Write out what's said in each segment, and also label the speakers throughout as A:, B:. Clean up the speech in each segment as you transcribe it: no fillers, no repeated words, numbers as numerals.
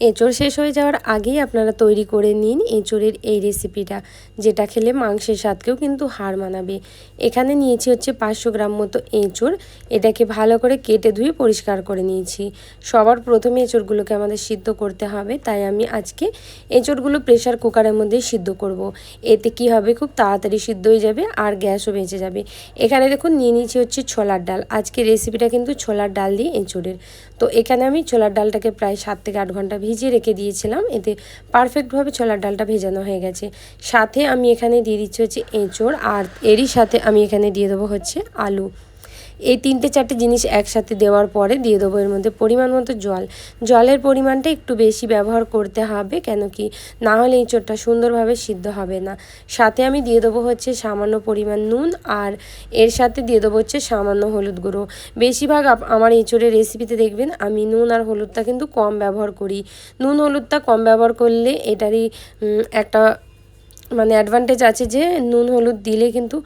A: এঁচোড় শেষ হয়ে যাওয়ার আগেই আপনারা তৈরি করে নিন এঁচোড়ের এই রেসিপিটা, যেটা খেলে মাংসের স্বাদকেও কিন্তু হার মানাবে। এখানে নিয়েছি হচ্ছে 500 গ্রাম মতো এঁচোড়। এটাকে ভালো করে কেটে ধুয়ে পরিষ্কার করে নিয়েছি। সবার প্রথমে এঁচোড়গুলোকে আমাদের সিদ্ধ করতে হবে, তাই আমি আজকে এঁচোড়গুলো প্রেশার কুকারের মধ্যেই সিদ্ধ করব। এতে কি হবে, খুব তাড়াতাড়ি সিদ্ধ হয়ে যাবে আর গ্যাসও বেঁচে যাবে। এখানে দেখুন নিয়ে নিয়েছি হচ্ছে ছোলার ডাল। আজকে রেসিপিটা কিন্তু ছোলার ডাল দিয়ে এঁচোড়ের। তো এখানে আমি ছোলার ডালটাকে প্রায় 7 থেকে 8 ঘন্টা ভিজিয়ে রেখে দিয়েছিলাম। এতে পারফেক্টভাবে ছোলার ডালটা ভেজানো হয়ে গেছে। সাথে আমি এখানে দিয়ে দিচ্ছি হচ্ছে এঁচোড়, আর এরই সাথে আমি এখানে দিয়ে দেবো হচ্ছে আলু। এই 3-4টে জিনিস একসাথে দেওয়ার পরে দিয়ে দেবো এর মধ্যে পরিমাণ মতো জল। জলের পরিমাণটা একটু বেশি ব্যবহার করতে হবে, কেন কি না হলে এঁচোড়টা সুন্দরভাবে সিদ্ধ হবে না। সাথে আমি দিয়ে দেবো হচ্ছে সামান্য পরিমাণ নুন, আর এর সাথে দিয়ে দেবো হচ্ছে সামান্য হলুদ গুঁড়ো। বেশিরভাগ আমার এঁচোড়ের রেসিপিতে দেখবেন আমি নুন আর হলুদটা কিন্তু কম ব্যবহার করি। নুন হলুদটা কম ব্যবহার করলে এটারই একটা অ্যাডভান্টেজ আছে যে নুন হলুদ দিলে কিন্তু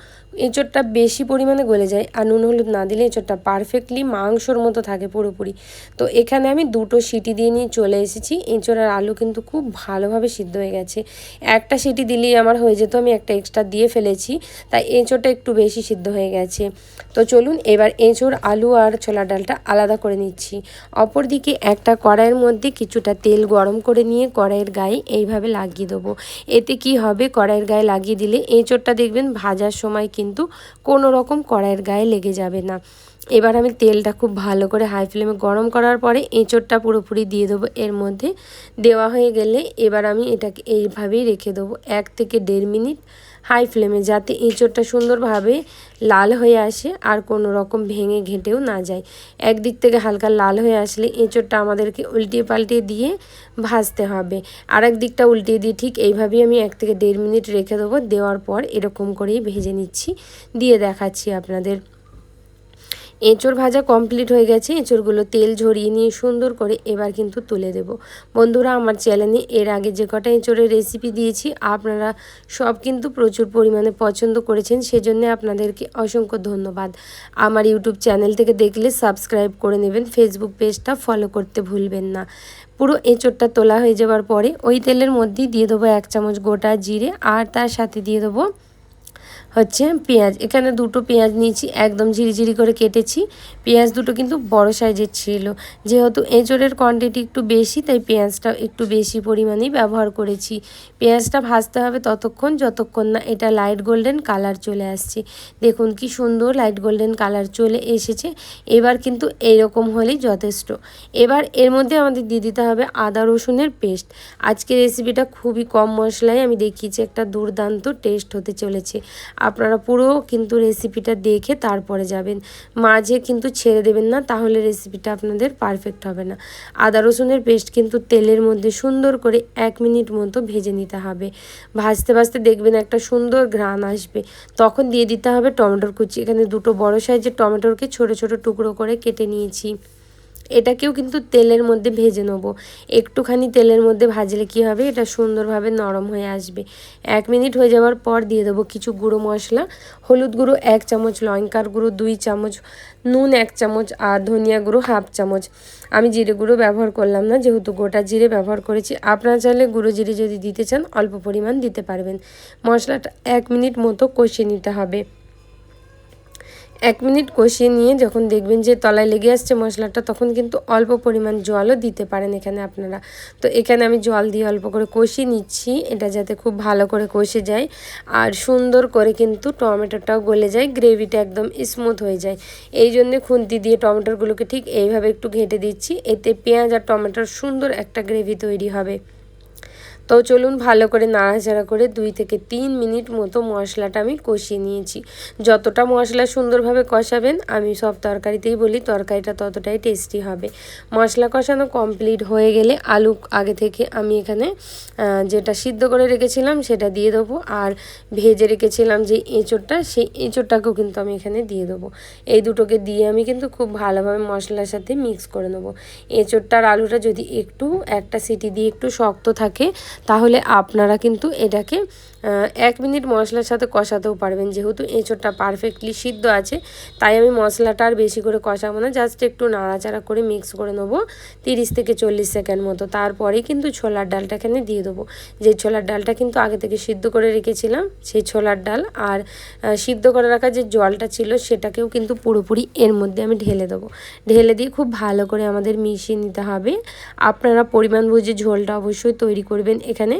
A: এঁচোড়টা বেশি পরিমাণে গলে যায়, আর নুন হলুদ না দিলে এঁচোড়টা পারফেক্টলি মাংসর মতো থাকে পুরোপুরি। তো এখানে আমি 2টো সিটি দিয়ে নিয়ে চলে এসেছি। এঁচোড় আর আলু কিন্তু খুব ভালোভাবে সিদ্ধ হয়ে গেছে। একটা সিটি দিলেই আমার হয়ে যেত, আমি একটা এক্সট্রা দিয়ে ফেলেছি, তাই এঁচোড়টা একটু বেশি সিদ্ধ হয়ে গেছে। তো চলুন এবার এঁচোড়, আলু আর ছোলার ডালটা আলাদা করে নিচ্ছি। অপরদিকে একটা কড়াইয়ের মধ্যে কিছুটা তেল গরম করে নিয়ে কড়াইয়ের গায়ে এইভাবে লাগিয়ে দেবো। এতে কি হবে, কড়াইয়ের গায়ে লাগিয়ে দিলে এঁচোড়টা দেখবেন ভাজার সময় কিন্তু কোনো রকম কড়াইয়ের গায়ে লেগে যাবে না। এবার আমি তেলটা খুব ভালো করে হাই ফ্লেমে গরম করার পরে এঁচোড়টা পুরোপুরি দিয়ে দেবো এর মধ্যে। দেওয়া হয়ে গেলে এবার আমি এটাকে এইভাবেই রেখে দেবো 1 থেকে 1.5 মিনিট হাই ফ্লেমে, যাতে এঁচোড়টা সুন্দরভাবে লাল হয়ে আসে আর কোনো রকম ভেঙে ঘেঁটেও না যায়। একদিক থেকে হালকা লাল হয়ে আসলে এঁচোড়টা আমাদেরকে উল্টিয়ে পাল্টিয়ে দিয়ে ভাজতে হবে। আর এক দিকটা উল্টিয়ে দিয়ে ঠিক এইভাবেই আমি 1 থেকে 1.5 মিনিট রেখে দেবো। দেওয়ার পর এরকম করেই ভেজে নিচ্ছি, দিয়ে দেখাচ্ছি আপনাদের। এঁচোড় ভাজা কমপ্লিট হয়ে গেছে। এঁচোড়গুলো তেল ঝরিয়ে নিয়ে সুন্দর করে এবার কিন্তু তুলে দেব। বন্ধুরা, আমার চ্যানেলে এর আগে যে কটা এঁচোড়ের রেসিপি দিয়েছি আপনারা সব কিন্তু প্রচুর পরিমাণে পছন্দ করেছেন, সেজন্য আপনাদেরকে অসংখ্য ধন্যবাদ। আমার ইউটিউব চ্যানেল থেকে দেখলে সাবস্ক্রাইব করে নেবেন, ফেসবুক পেজটা ফলো করতে ভুলবেন না। পুরো এঁচোড়টা তোলা হয়ে যাওয়ার পরে ওই তেলের মধ্যেই দিয়ে দেবো 1 চামচ গোটা জিরে, আর তার সাথে দিয়ে দেবো হচ্ছে পেঁয়াজ। এখানে 2টো পেঁয়াজ নিয়েছি, একদম ঝিরিঝিরি করে কেটেছি। পেঁয়াজ দুটো কিন্তু বড় সাইজের ছিল। যেহেতু এঁচোড়ের কোয়ান্টিটি একটু বেশি, তাই পেঁয়াজটা একটু বেশি পরিমাণেই ব্যবহার করেছি। পেঁয়াজটা ভাজতে হবে ততক্ষণ যতক্ষণ না এটা লাইট গোল্ডেন কালার চলে আসছে। দেখুন কি সুন্দর লাইট গোল্ডেন কালার চলে এসেছে। এবার কিন্তু এইরকম হলেই যথেষ্ট। এবার এর মধ্যে আমাদের দিয়ে দিতে হবে আদা রসুনের পেস্ট। আজকের রেসিপিটা খুবই কম মশলায় আমি দেখিয়েছি, একটা দুর্দান্ত টেস্ট হতে চলেছে। আপনারা পুরো কিন্তু রেসিপিটা দেখে তারপরে যাবেন, মাঝে কিন্তু ছেড়ে দেবেন না, তাহলে রেসিপিটা আপনাদের পারফেক্ট হবে না। আদা রসুনের পেস্ট কিন্তু তেলের মধ্যে সুন্দর করে 1 মিনিট মতো ভেজে নিতে হবে। ভাজতে ভাজতে দেখবেন একটা সুন্দর ঘ্রাণ আসবে, তখন দিয়ে দিতে হবে টমেটোর কুচি। এখানে 2টো বড় সাইজের টমেটোকে ছোট ছোট টুকরো করে কেটে নিয়েছি। এটাকেও কিন্তু তেলের মধ্যে ভেজে নেবো। একটুখানি তেলের মধ্যে ভাজলে কি হবে, এটা সুন্দরভাবে নরম হয়ে আসবে। 1 মিনিট হয়ে যাওয়ার পর দিয়ে দেবো কিছু গুঁড়ো মশলা। হলুদ গুঁড়ো 1 চামচ, লঙ্কার গুঁড়ো 2 চামচ, নুন 1 চামচ, আর ধনিয়া গুঁড়ো 1/2 চামচ। আমি জিরে গুঁড়ো ব্যবহার করলাম না, যেহেতু গোটা জিরে ব্যবহার করেছি। আপনারা চাইলে গুঁড়ো জিরে যদি দিতে চান অল্প পরিমাণ দিতে পারবেন। মশলাটা 1 মিনিট মতো কষিয়ে নিতে হবে। 1 মিনিট কষিয়ে নিয়ে যখন দেখবেন যে তলায় লেগে আসছে মশলাটা, তখন কিন্তু অল্প পরিমাণ জলও দিতে পারেন এখানে আপনারা। তো এখানে আমি জল দিয়ে অল্প করে কষিয়ে নিচ্ছি, এটা যাতে খুব ভালো করে কষে যায় আর সুন্দর করে কিন্তু টমেটোটাও গলে যায়, গ্রেভিটা একদম স্মুথ হয়ে যায়। এই জন্যে খুন্তি দিয়ে টমেটোগুলোকে ঠিক এইভাবে একটু ঘেঁটে দিচ্ছি, এতে পেঁয়াজ আর টমেটোর সুন্দর একটা গ্রেভি তৈরি হবে। তো চলুন ভালো করে নাড়াচাড়া করে 2 থেকে 3 মিনিট মতো মশলাটা আমি কষিয়ে নিয়েছি। যতটা মশলা সুন্দরভাবে কষাবেন, আমি সব তরকারিতেই বলি, তরকারিটা ততটাই টেস্টি হবে। মশলা কষানো কমপ্লিট হয়ে গেলে আলু আগে থেকে আমি এখানে যেটা সিদ্ধ করে রেখেছিলাম সেটা দিয়ে দেবো, আর ভেজে রেখেছিলাম যে এঁচোড়টা, সেই এঁচোড়টাকেও কিন্তু আমি এখানে দিয়ে দেবো। এই দুটোকে দিয়ে আমি কিন্তু খুব ভালোভাবে মশলার সাথে মিক্স করে নেবো। এঁচোড়টা আর আলুটা যদি একটু একটা সিটি দিয়ে একটু শক্ত থাকে, তাহলে আপনারা কিন্তু এটাকে 1 মিনিট মশলার সাথে কষাতেও পারবেন। যেহেতু এঁচোড়টা পারফেক্টলি সিদ্ধ আছে তাই আমি মশলাটা আর বেশি করে কষাবো না, জাস্ট একটু নাড়াচাড়া করে মিক্স করে নেবো 30 থেকে 40 সেকেন্ড মতো। তারপরেই কিন্তু ছোলার ডালটা এখানে দিয়ে দেবো। যে ছোলার ডালটা কিন্তু আগে থেকে সিদ্ধ করে রেখেছিলাম সেই ছোলার ডাল আর সিদ্ধ করে রাখা যে জলটা ছিল সেটাকেও কিন্তু পুরোপুরি এর মধ্যে আমি ঢেলে দেবো। ঢেলে দিয়ে খুব ভালো করে আমাদের মিশিয়ে নিতে হবে। আপনারা পরিমাণ বুঝে ঝোলটা অবশ্যই তৈরি করবেন। এখানে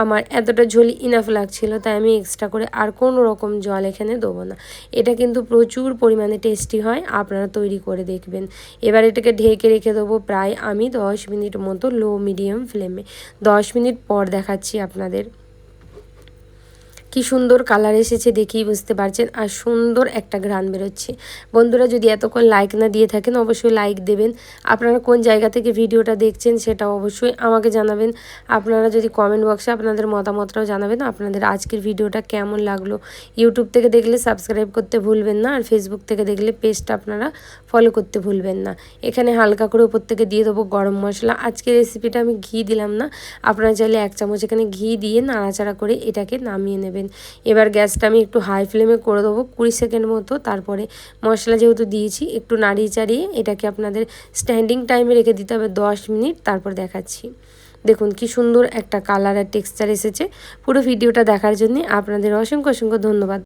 A: আমার এতটা ঝোল ইনাফ লাগছিল তাই আমি এক্সট্রা করে আর কোনো রকম জল এখানে দেবো না। এটা কিন্তু প্রচুর পরিমাণে টেস্টি হয়, আপনারা তৈরি করে দেখবেন। এবার এটাকে ঢেকে রেখে দেবো প্রায় আমি 10 মিনিট মতো লো মিডিয়াম ফ্লেমে। 10 মিনিট পর দেখাচ্ছি আপনাদের। কি সুন্দর কালার এসেছে দেখেই বুঝতে পারছেন, আর সুন্দর একটা ঘ্রাণ বেরোচ্ছে। বন্ধুরা যদি এতক্ষণ লাইক না দিয়ে থাকেন অবশ্যই লাইক দেবেন। আপনারা কোন জায়গা থেকে ভিডিওটা দেখছেন সেটাও অবশ্যই আমাকে জানাবেন। আপনারা যদি কমেন্ট বক্সে আপনাদের মতামতটাও জানাবেন আপনাদের আজকের ভিডিওটা কেমন লাগলো। ইউটিউব থেকে দেখলে সাবস্ক্রাইব করতে ভুলবেন না, আর ফেসবুক থেকে দেখলে পেজটা আপনারা ফলো করতে ভুলবেন না। এখানে হালকা করে উপর থেকে দিয়ে দেবো গরম মশলা। আজকের রেসিপিটা আমি ঘি দিলাম না, আপনারা চাইলে 1 চামচ এখানে ঘি দিয়ে নাড়াচাড়া করে এটাকে নামিয়ে নেবেন। এবার গ্যাসটা আমি একটু হাই ফ্লেমে করে দেবো 20 সেকেন্ড মতো। তারপরে মশলা যেহেতু দিয়েছি একটু নাড়িয়ে চাড়িয়ে এটাকে আপনাদের স্ট্যান্ডিং টাইমে রেখে দিতে হবে 10 মিনিট। তারপর দেখাচ্ছি। দেখুন কি সুন্দর একটা কালার আর টেক্সচার এসেছে। পুরো ভিডিওটা দেখার জন্য আপনাদের অসংখ্য অসংখ্য ধন্যবাদ।